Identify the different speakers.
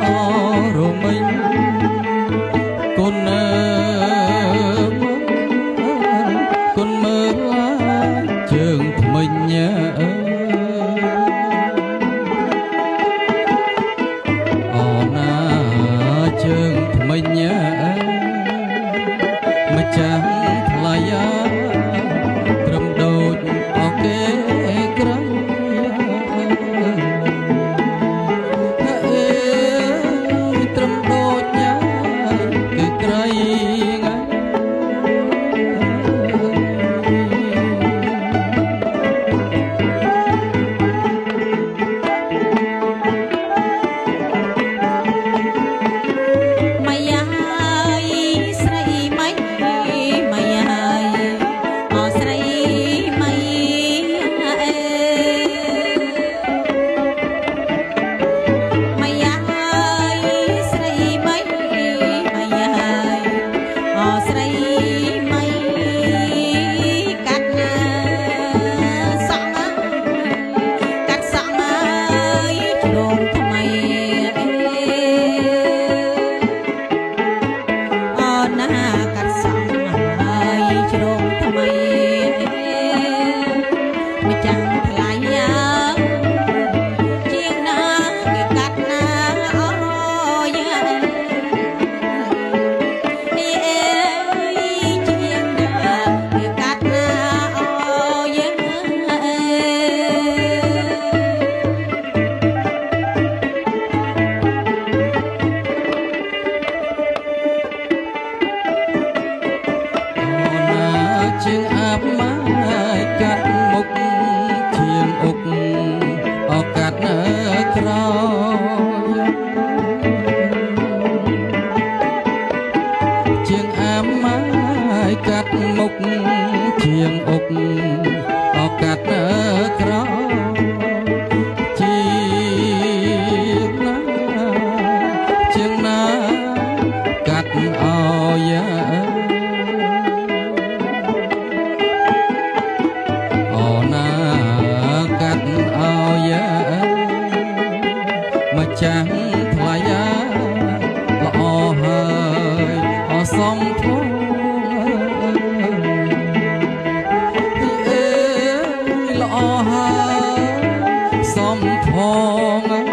Speaker 1: អរមិញគុណគុណមើលជើងថ្មិញអូណាជើងថ្មិញម្ចាស់ថ្លៃត្រឹមដូចអគេក្រៃត្រឹមដូចញ៉ាយគឺក្រៃជាងអាប់ម៉ាយកាត់មុខជាងអុកអកាត់នៅក្រោយជាងអាប់ម៉ាយកាត់មុខជាងអុកអកាត់នៅក្រោយជាងណាកាត់អោយម្ចាស់ថ្លៃល្អហើយអសមធំល្អហើយសមធំ